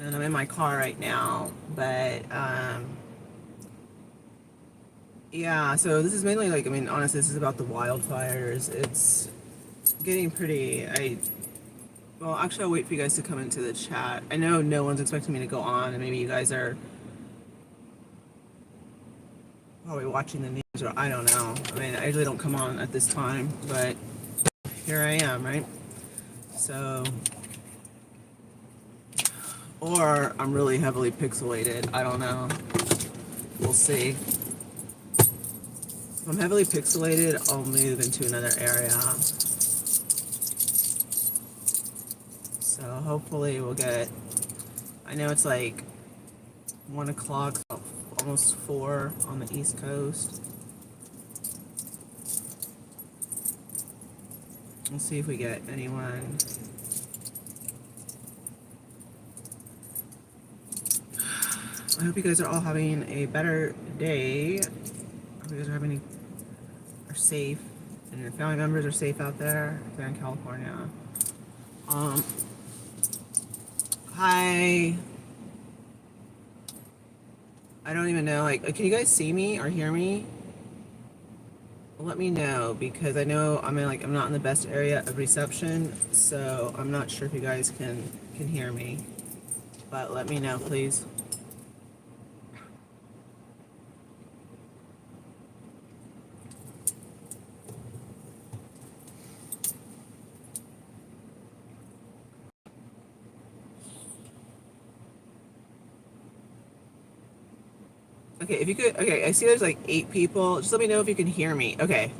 and I'm in my car right now. But yeah, so this is mainly like, I mean, honestly, this is about the wildfires. It's getting pretty. Well, actually, I'll wait for you guys to come into the chat. I know no one's expecting me to go on, and maybe you guys are probably watching the news, or I don't know. I mean, I usually don't come on at this time, but here I am, right? So, or I'm really heavily pixelated. I don't know. We'll see. If I'm heavily pixelated, I'll move into another area. So hopefully we'll get. I know it's like 1 o'clock, almost 4 on the East Coast. We'll see if we get anyone. I hope you guys are all having a better day. I hope you guys are safe, and your family members are safe out there if they're in California. Hi. I don't even know. Like, can you guys see me or hear me? Let me know, because I know I'm not in the best area of reception, so I'm not sure if you guys can hear me. But let me know, please. Okay, if you could, okay, I see there's like 8 people. Just let me know if you can hear me. Okay.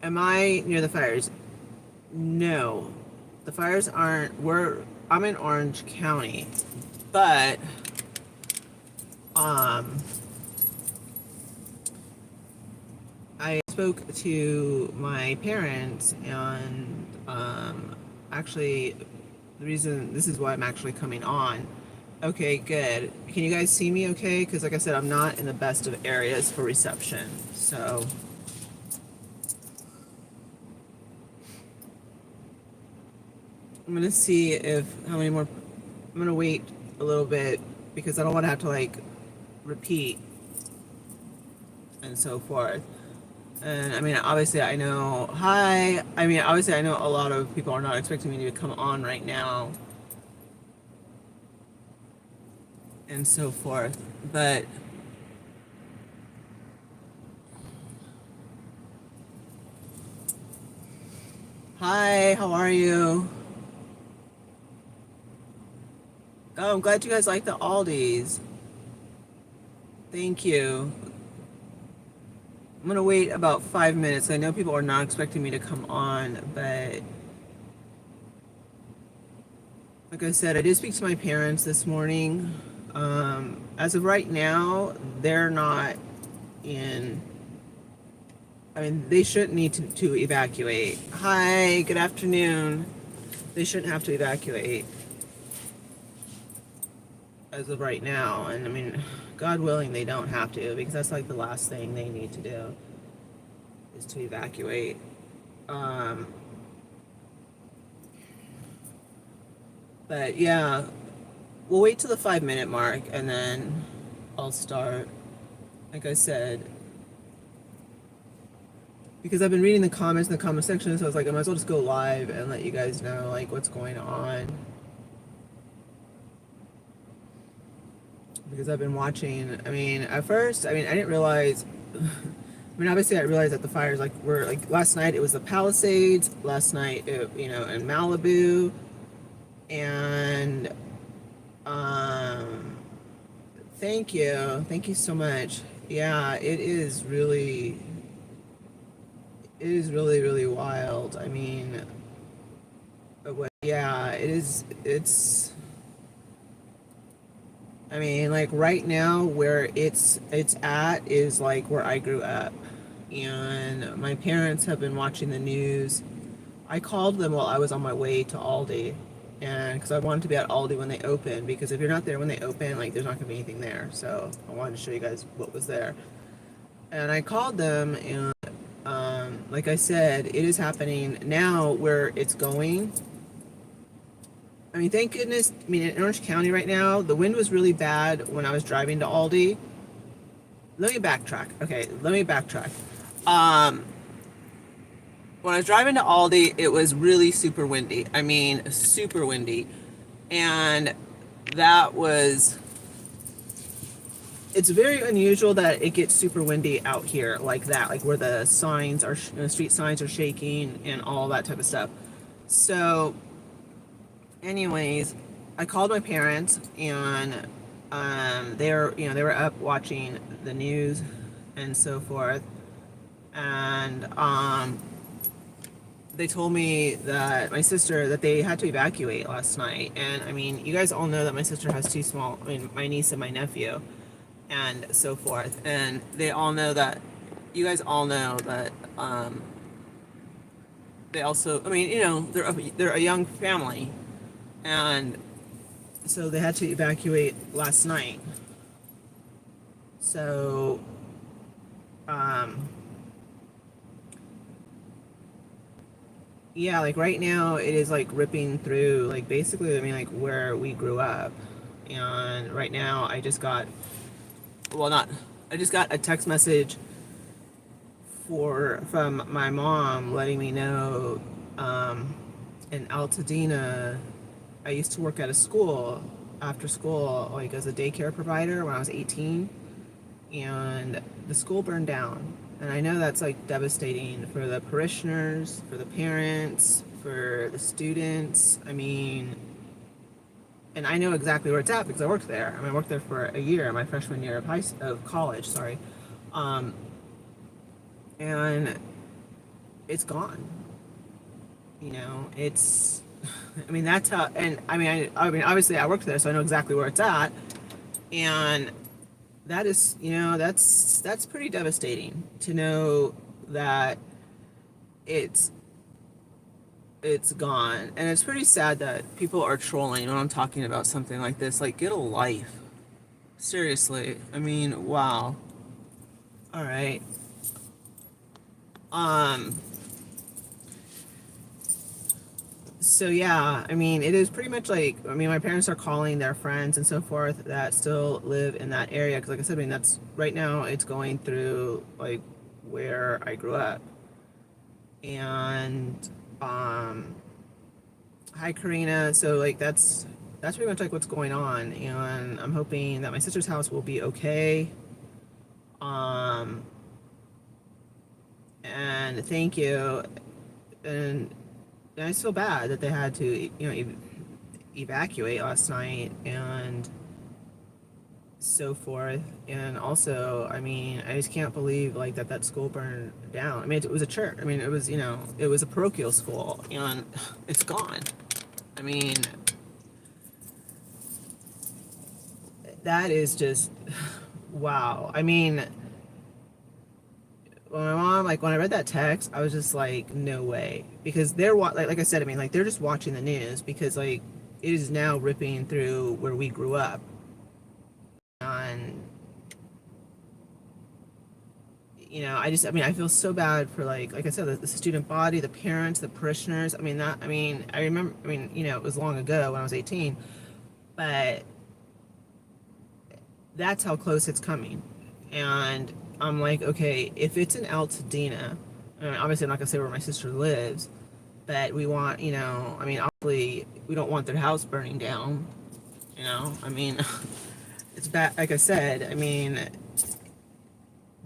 Am I near the fires? No. The fires aren't, I'm in Orange County, but, I spoke to my parents, and, actually, the reason, this is why I'm actually coming on. Okay, good. Can you guys see me okay? Because like I said, I'm not in the best of areas for reception. So I'm going to see if how many more. I'm going to wait a little bit because I don't want to have to like repeat and so forth. And I mean, obviously I know, hi. I mean, obviously I know a lot of people are not expecting me to come on right now and so forth. But hi, how are you? Oh, I'm glad you guys like the Aldi's. Thank you. I'm gonna wait about 5 minutes. I know people are not expecting me to come on, but like I said, I did speak to my parents this morning. As of right now, they're not in. I mean, they shouldn't need to evacuate. Hi, good afternoon. They shouldn't have to evacuate as of right now. And I mean, God willing, they don't have to, because that's like the last thing they need to do is to evacuate. But yeah, we'll wait till the 5 minute mark and then I'll start. Like I said, because I've been reading the comments in the comment section, so I was like, I might as well just go live and let you guys know like what's going on. Because I've been watching. I mean, at first, I didn't realize. I mean, obviously, I realized that the fires were like last night. It was the Palisades. Last night, in Malibu, and thank you so much. Yeah, it is really, really wild. I mean, yeah, it is. I mean, like right now, where it's at is like where I grew up, and my parents have been watching the news. I called them while I was on my way to Aldi, and because I wanted to be at Aldi when they open, because if you're not there when they open, like there's not gonna be anything there. So I wanted to show you guys what was there, and I called them, and like I said, it is happening now where it's going. I mean, thank goodness. I mean, in Orange County right now, the wind was really bad when I was driving to Aldi. Let me backtrack. Okay, let me backtrack. Um, when I was driving to Aldi, it was really super windy. I mean, super windy. And that was, it's very unusual that it gets super windy out here like that, like where the signs are, street signs are shaking and all that type of stuff. So, anyways, I called my parents and they were up watching the news and so forth. And they told me that my sister that they had to evacuate last night. And I mean, you guys all know that my sister has two small, I mean, my niece and my nephew and so forth. And they all know that, you guys all know that they also, I mean, they're a young family. And so they had to evacuate last night. So, um, yeah, like right now it is like ripping through, like basically, I mean, like where we grew up. And right now I just got, well, not, I just got a text message from my mom letting me know in Altadena, I used to work at a school after school, like as a daycare provider when I was 18, and the school burned down. And I know that's like devastating for the parishioners, for the parents, for the students. I mean, and I know exactly where it's at because I worked there. I mean, I worked there for a year, my freshman year of college. Sorry, um, and it's gone. You know, it's. I mean, that's how. And I mean, obviously, I worked there, so I know exactly where it's at. And that is, that's pretty devastating to know that it's it's gone. And it's pretty sad that people are trolling when I'm talking about something like this. Like, get a life. Seriously. I mean, wow. All right. Um so yeah, I mean, it is pretty much like, I mean, my parents are calling their friends and so forth that still live in that area because like I said, I mean, that's right now it's going through like where I grew up. And um hi Karina. So like that's pretty much like what's going on, and I'm hoping that my sister's house will be okay. Um and thank you. And I just feel bad that they had to, evacuate last night and so forth. And also, I mean, I just can't believe like that school burned down. I mean, it was a church. I mean, it was, it was a parochial school, and it's gone. I mean, that is just wow. I mean, when my mom, like when I read that text, I was just like, no way, because they're like I said, I mean, like they're just watching the news because like it is now ripping through where we grew up. And I mean, I feel so bad for like I said, the student body, the parents, the parishioners. I mean, I remember, I mean, it was long ago when I was 18, but that's how close it's coming. And I'm like, okay, if it's in Altadena, I mean, obviously I'm not gonna say where my sister lives, but we want, I mean, obviously we don't want their house burning down. I mean, it's bad. Like I said, I mean,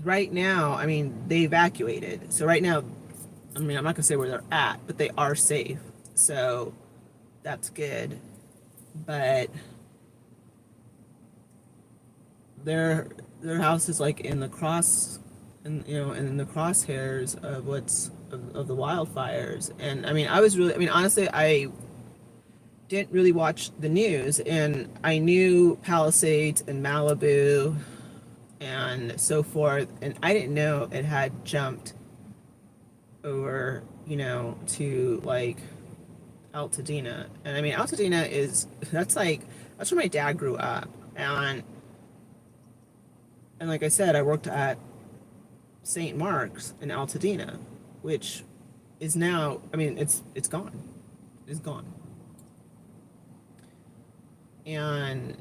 right now, I mean, they evacuated. So right now, I mean, I'm not gonna say where they're at, but they are safe. So that's good. But their house is like in the in the crosshairs of of the wildfires. And I mean, I mean, honestly, I didn't really watch the news, and I knew Palisades and Malibu and so forth, and I didn't know it had jumped over, to like Altadena. And I mean, Altadena is that's where my dad grew up. And like I said, I worked at St. Mark's in Altadena, which is now, I mean, it's gone. It's gone. And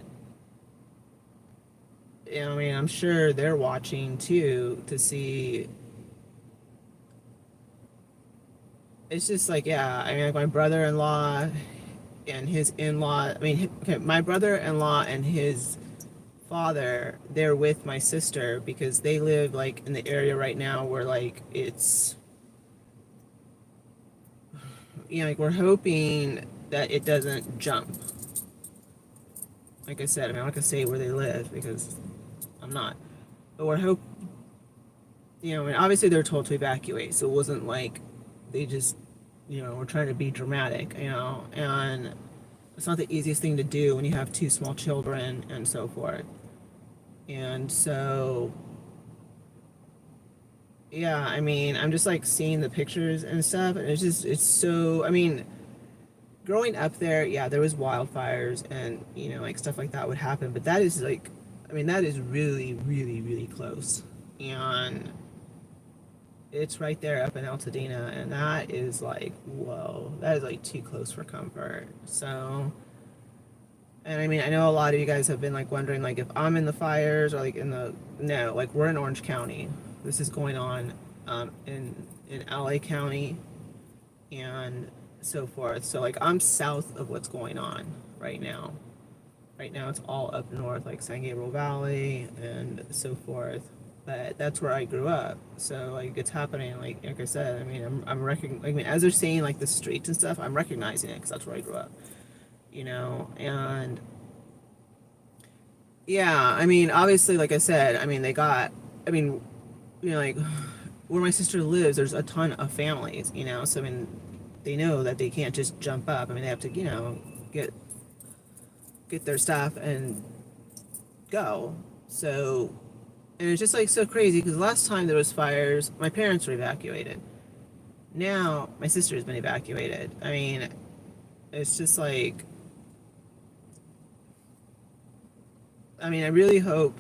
I mean, I'm sure they're watching too to see. It's just like, yeah, I mean, like my brother-in-law and his in-law. I mean, okay, my brother-in-law and his father, they're with my sister because they live like in the area right now where like it's, like we're hoping that it doesn't jump. Like I said, I mean, I'm not gonna say where they live because I'm not, but we're hope, I mean, obviously they're told to evacuate, so it wasn't like they just, were trying to be dramatic, and it's not the easiest thing to do when you have two small children and so forth. And so, yeah, I mean, I'm just like seeing the pictures and stuff, and it's so, I mean, growing up there, yeah, there was wildfires and, like stuff like that would happen, but that is like, I mean, that is really, really, really close. And it's right there up in Altadena, and that is like, whoa, that is like too close for comfort. So, and I mean, I know a lot of you guys have been like wondering, like, if I'm in the fires or like in the, no, like we're in Orange County. This is going on in LA County and so forth. So, like, I'm south of what's going on right now. Right now, it's all up north, like San Gabriel Valley and so forth. But that's where I grew up. So, like, it's happening. Like I said, I mean, I'm recognizing. I mean, as they're saying like the streets and stuff, I'm recognizing it because that's where I grew up. And yeah, I mean, obviously, like I said, I mean, they got. I mean, like where my sister lives, there's a ton of families. So I mean, they know that they can't just jump up. I mean, they have to, get get their stuff and go. So, and it's just like so crazy because last time there was fires, my parents were evacuated. Now my sister has been evacuated. I mean, it's just like, I mean, I really hope,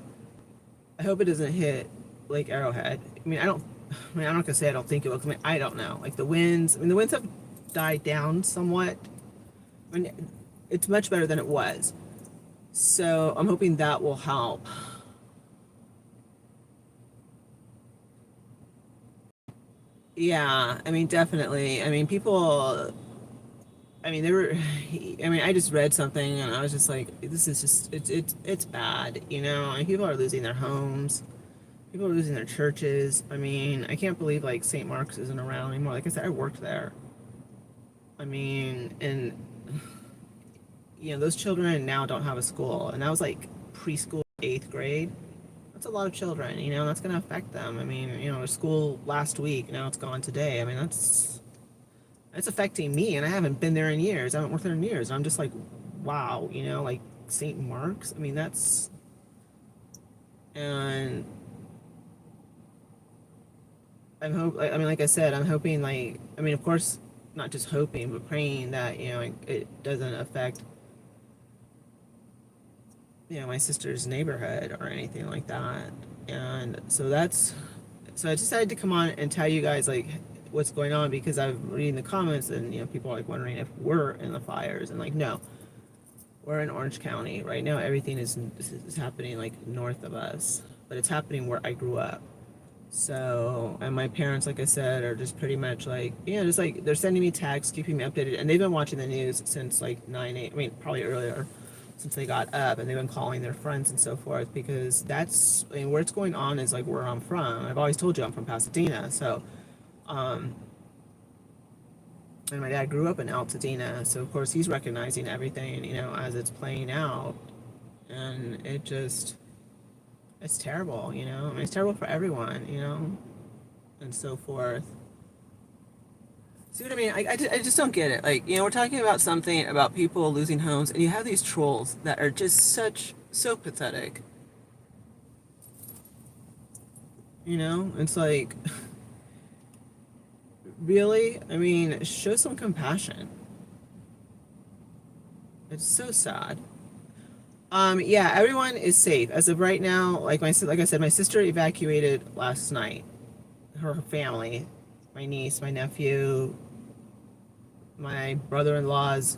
I hope it doesn't hit Lake Arrowhead. I mean, I mean, I'm not gonna say I don't think it will. 'Cause I mean, I don't know. Like the winds. I mean, the winds have died down somewhat. I mean, it's much better than it was. So I'm hoping that will help. Yeah, I mean, definitely. I mean, people. I mean, they were. I mean, I just read something and I was just like, this is just it's bad, And people are losing their homes. People are losing their churches. I mean, I can't believe like St. Mark's isn't around anymore. Like I said, I worked there. I mean, and those children now don't have a school, and that was like preschool, eighth grade. That's a lot of children, and that's going to affect them. I mean, school last week, now it's gone today. I mean, that's affecting me, and I haven't been there in years. I haven't worked there in years. I'm just like, wow, like St. Mark's. I mean, and I mean, like I said, I'm hoping, like, I mean, of course, not just hoping, but praying that, it doesn't affect, my sister's neighborhood or anything like that. And so I decided to come on and tell you guys, like, what's going on because I'm reading the comments and, people are like wondering if we're in the fires. And, like, no, we're in Orange County. Right now, everything is happening, like, north of us, but it's happening where I grew up. So, and my parents, like I said, are just pretty much like, just like they're sending me texts, keeping me updated, and they've been watching the news since like 9, 8, I mean, probably earlier, since they got up, and they've been calling their friends and so forth because I mean, where it's going on is like where I'm from. I've always told you I'm from Pasadena, so, um, and my dad grew up in Altadena, so of course he's recognizing everything, as it's playing out, and it's terrible, I mean, it's terrible for everyone, and so forth. See what I mean? I just don't get it. Like, we're talking about something about people losing homes, and you have these trolls that are just so pathetic. It's like, really? I mean, show some compassion. It's so sad. Yeah, everyone is safe as of right now. Like I said, my sister evacuated last night. Her family, my niece, my nephew, my brother-in-law's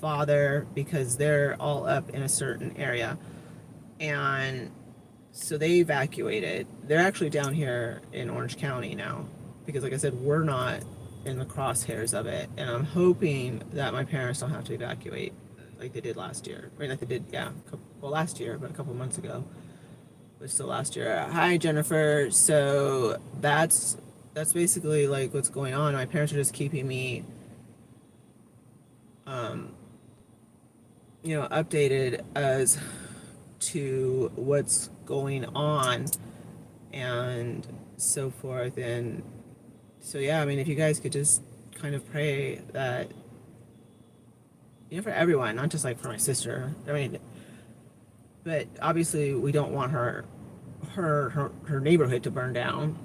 father, because they're all up in a certain area. And so they evacuated. They're actually down here in Orange County now because, like I said, we're not in the crosshairs of it. And I'm hoping that my parents don't have to evacuate like they did last year. I mean, like they did, yeah, well, last year, but a couple months ago. But still last year. Hi, Jennifer. So that's basically like what's going on. My parents are just keeping me, um, updated as to what's going on and so forth. And so, yeah, I mean, if you guys could just kind of pray that, for everyone, not just like for my sister. I mean, but obviously we don't want her neighborhood to burn down,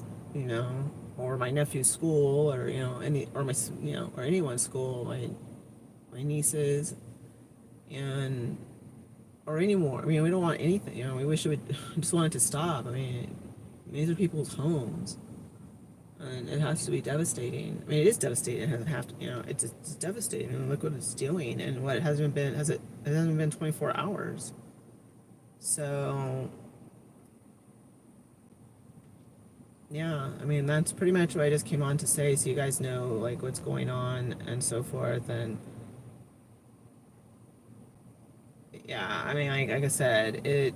or my nephew's school, or any, or my, or anyone's school, my nieces, and or anymore. I mean, we don't want anything. We wish it would. Just want it to stop. I mean, these are people's homes, and it has to be devastating. I mean, it is devastating. It doesn't have to. It's devastating. I mean, look what it's doing, and what it hasn't been. It hasn't been 24 hours. So, yeah. I mean, that's pretty much what I just came on to say, so you guys know like what's going on and so forth, and. Yeah, I mean, like I said, I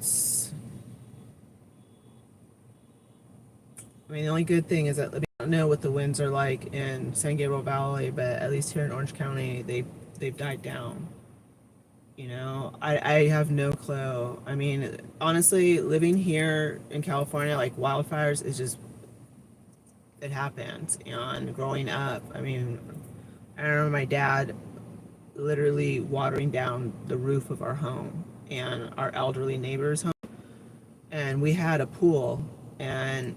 mean, the only good thing is that we don't know what the winds are like in San Gabriel Valley, but at least here in Orange County, they've died down. I have no clue. I mean, honestly, living here in California, like wildfires, is just, it happens. And growing up, I mean, I remember my dad literally watering down the roof of our home and our elderly neighbor's home. And we had a pool, and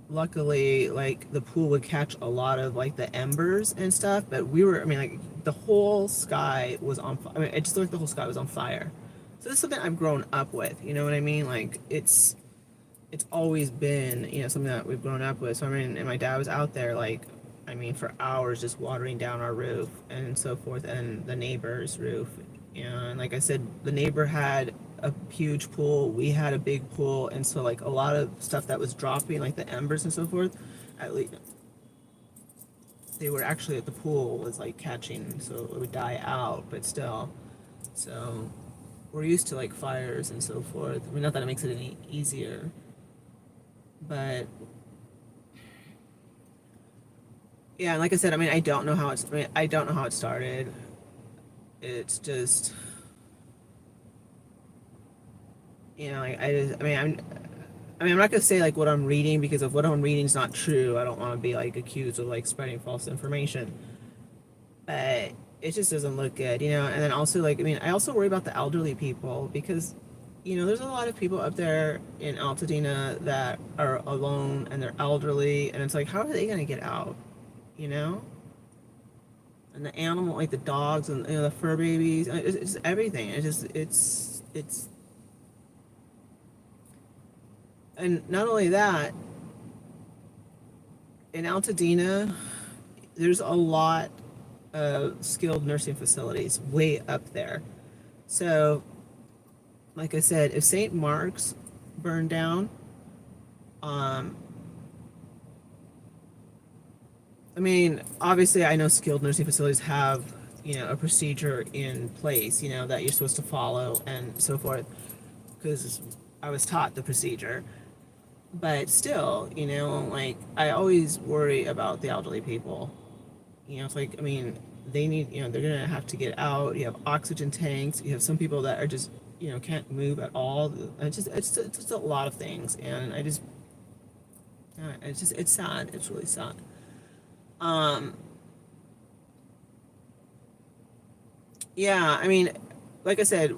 luckily, like, the pool would catch a lot of like the embers and stuff, but I mean, like, the whole sky was on fire. I mean, it just looked like the whole sky was on fire. So this is something I've grown up with, you know what I mean? Like, it's always been, something that we've grown up with. So I mean, and my dad was out there, like, I mean, for hours just watering down our roof and so forth, and the neighbor's roof. And like I said, the neighbor had a huge pool, we had a big pool, and so like a lot of stuff that was dropping, like the embers and so forth, at least they were actually at the pool was like catching, so it would die out, but still. So we're used to like fires and so forth. I mean, not that it makes it any easier, but yeah, like I said, I mean, I don't know how it started. It's just, like I'm not gonna say like what I'm reading, because if what I'm reading is not true, I don't want to be like accused of like spreading false information. But it just doesn't look good, And then also, like, I mean, I also worry about the elderly people, because there's a lot of people up there in Altadena that are alone and they're elderly, and it's like, how are they gonna get out? you know? And the animal, like the dogs and the fur babies, it's just everything. It's, and not only that, in Altadena, there's a lot of skilled nursing facilities way up there. So, like I said, if St. Mark's burned down, um, I mean, obviously, I know skilled nursing facilities have, a procedure in place, that you're supposed to follow and so forth, because I was taught the procedure. But still, like, I always worry about the elderly people. It's like, I mean, they need, they're going to have to get out. You have oxygen tanks. You have some people that are just, can't move at all. It's just a lot of things. And it's sad. It's really sad. Um, yeah, I mean, like I said,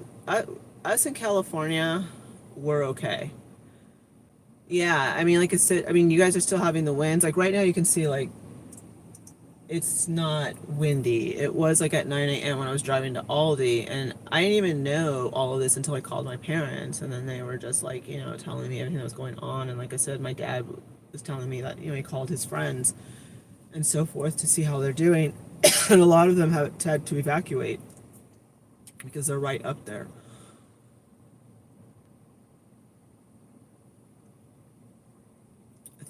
us in California, we're okay. Yeah, I mean, like I said, I mean, you guys are still having the winds. Like right now, you can see like it's not windy. It was like at 9 a.m. when I was driving to Aldi, and I didn't even know all of this until I called my parents, and then they were just like, telling me everything that was going on. And like I said, my dad was telling me that, he called his friends and so forth to see how they're doing, and a lot of them have had to evacuate. because they're right up there.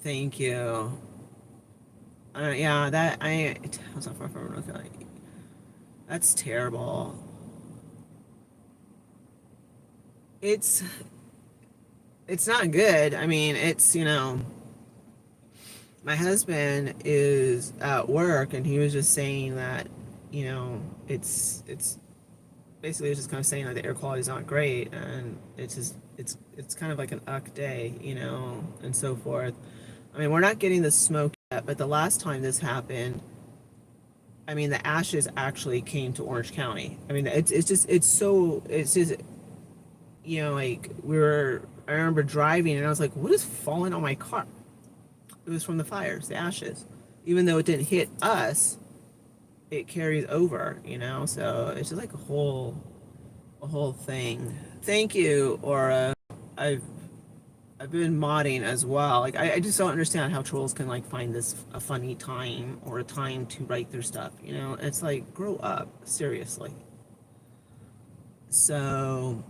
Thank you. Yeah, that I was not far from North Carolina. That's terrible. It's it's not good. I mean, it's my husband is at work and he was just saying that it's basically he was just kind of saying that the air quality is not great and it's kind of like an uck day, and so forth. I mean, we're not getting the smoke yet, but the last time this happened, I mean, the ashes actually came to Orange County. I mean, it's just like I remember driving and I was like, what is falling on my car? It was from the fires, the ashes. Even though it didn't hit us, it carries over, so it's just like a whole thing. Thank you, Aura. I've I've been modding as well. Like I just don't understand how trolls can like find this a funny time or a time to write their stuff. It's like grow up, seriously. So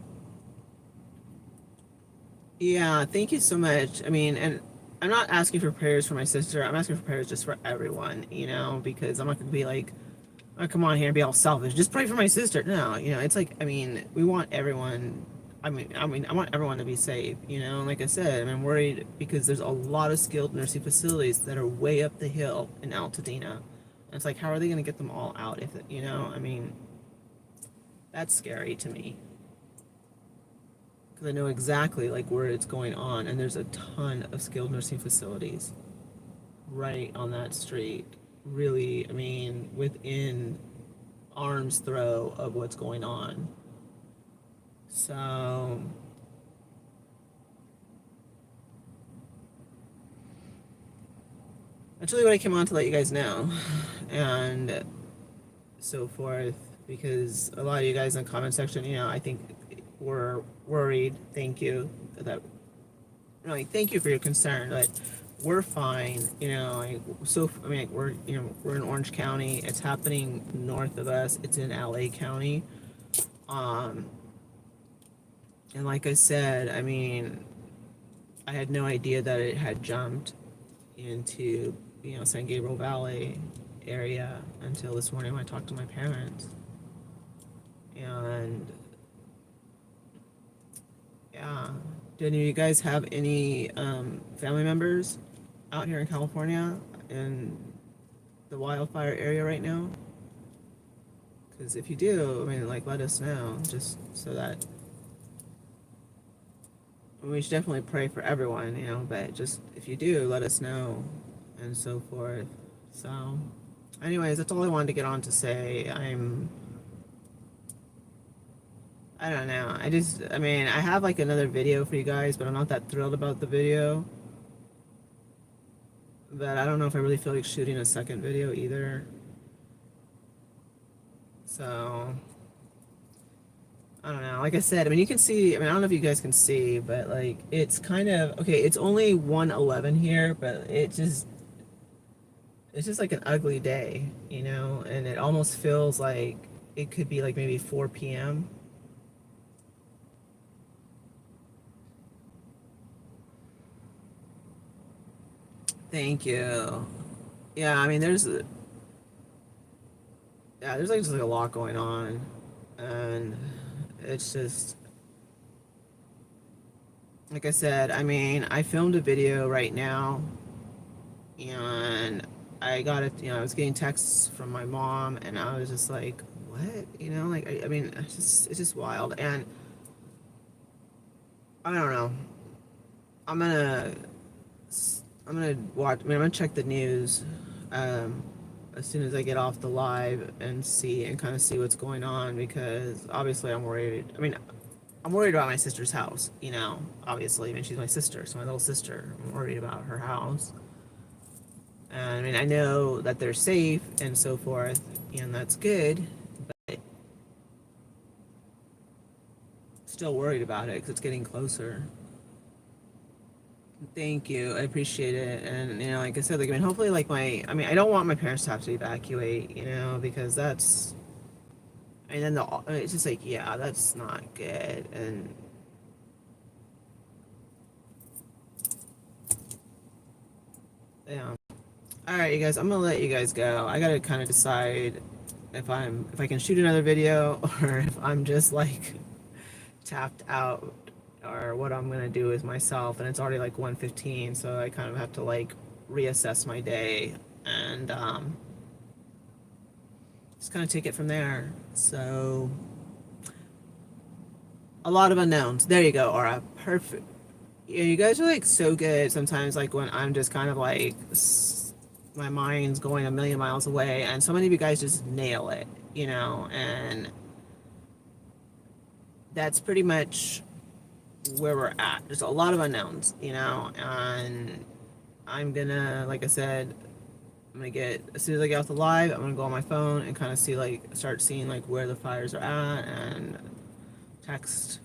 yeah, thank you so much. I mean, and I'm not asking for prayers for my sister. I'm asking for prayers just for everyone. Because I'm not gonna be like, oh, come on here and be all selfish. Just pray for my sister. No, it's like, I mean, we want everyone. I want everyone to be safe. Like I said, I'm worried because there's a lot of skilled nursing facilities that are way up the hill in Altadena. And it's like, how are they going to get them all out? If I mean, that's scary to me because I know exactly like where it's going on, and there's a ton of skilled nursing facilities right on that street. Really, I mean, within arm's throw of what's going on. So that's really what I came on to let you guys know, and so forth. Because a lot of you guys in the comment section, I think were worried. Thank you for that. Really, thank you for your concern, but we're fine. So I mean, we're in Orange County. It's happening north of us. It's in LA County. Um, and like I said, I mean, I had no idea that it had jumped into San Gabriel Valley area until this morning when I talked to my parents. And yeah, do any of you guys have any family members out here in California in the wildfire area right now? Because if you do, I mean, like, let us know, just so that we should definitely pray for everyone, but just if you do, let us know, and so forth. So, anyways, that's all I wanted to get on to say. I don't know. I mean, I have like another video for you guys, but I'm not that thrilled about the video. But I don't know if I really feel like shooting a second video either. So, I don't know. Like I said, I mean, you can see, I mean, I don't know if you guys can see, but like, it's kind of, okay, it's only 1:11 here, but it's just like an ugly day, and it almost feels like it could be like maybe 4 p.m. Thank you. Yeah, I mean, there's like just like a lot going on, and it's just like I said. I mean, I filmed a video right now, and I got it. I was getting texts from my mom, and I was just like, "What?" Like I mean, it's just wild, and I don't know. I'm gonna I'm gonna watch. I mean, I'm gonna check the news um, as soon as I get off the live and kind of see what's going on, because obviously I'm worried. I mean, I'm worried about my sister's house. Obviously, I mean, she's my sister, so my little sister. I'm worried about her house. And I mean, I know that they're safe and so forth, and that's good, but still worried about it because it's getting closer. Thank you. I appreciate it. And, like I said, like, I mean, hopefully, like, I mean, I don't want my parents to have to evacuate, because that's, And then it's just like, yeah, that's not good. And yeah. All right, you guys, I'm gonna let you guys go. I gotta kind of decide if I can shoot another video or if I'm just like tapped out or what I'm gonna do with myself. And it's already like 1:15, so I kind of have to like reassess my day and just kind of take it from there. So a lot of unknowns. There you go, Aura. Perfect. Yeah, you guys are like so good sometimes, like when I'm just kind of like my mind's going a million miles away, and so many of you guys just nail it, and that's pretty much where we're at. There's a lot of unknowns, and I'm gonna, like I said, I'm gonna get, as soon as I get off the live, I'm gonna go on my phone and kind of see, like, start seeing like where the fires are at, and text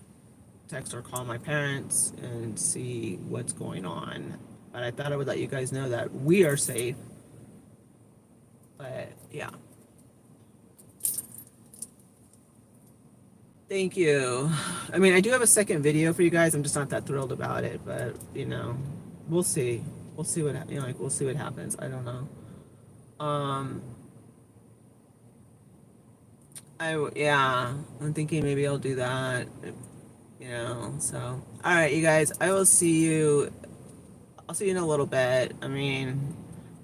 or call my parents and see what's going on. But I thought I would let you guys know that we are safe. But yeah. Thank you. I mean, I do have a second video for you guys. I'm just not that thrilled about it, but we'll see. We'll see what like we'll see what happens. I don't know. Um, yeah, I'm thinking maybe I'll do that. So all right, you guys. I'll see you in a little bit. I mean,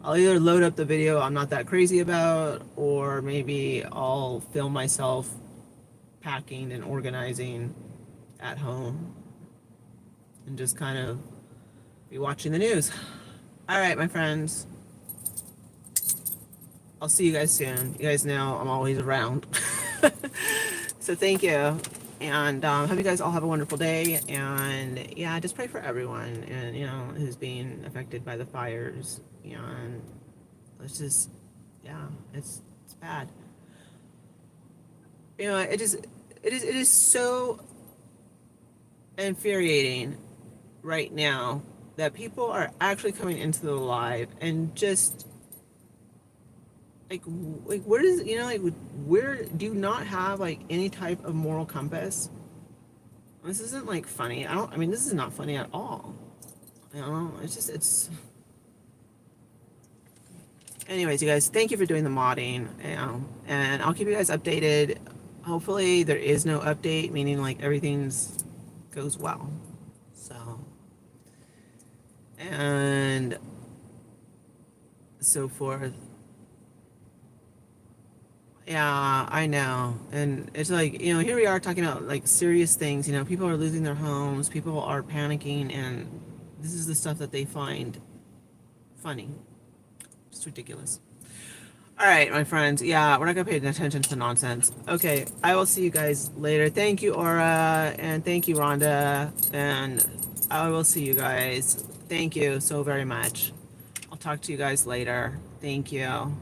I'll either load up the video I'm not that crazy about, or maybe I'll film myself packing and organizing at home and just kind of be watching the news. All right, my friends. I'll see you guys soon. You guys know I'm always around. So thank you. And hope you guys all have a wonderful day. And yeah, just pray for everyone and who's being affected by the fires. And it's just, yeah, it's bad. It is so infuriating right now that people are actually coming into the live and just like where does like where do you not have like any type of moral compass? This isn't like funny. I mean, this is not funny at all. It's anyways, you guys, thank you for doing the modding, and I'll keep you guys updated. Hopefully there is no update, meaning like everything's goes well. So, and so forth. Yeah, I know. And it's like, here we are talking about like serious things. People are losing their homes, people are panicking, and this is the stuff that they find funny. It's ridiculous. All right, my friends. Yeah, we're not going to pay attention to nonsense. Okay, I will see you guys later. Thank you, Aura, and thank you, Rhonda, and I will see you guys. Thank you so very much. I'll talk to you guys later. Thank you.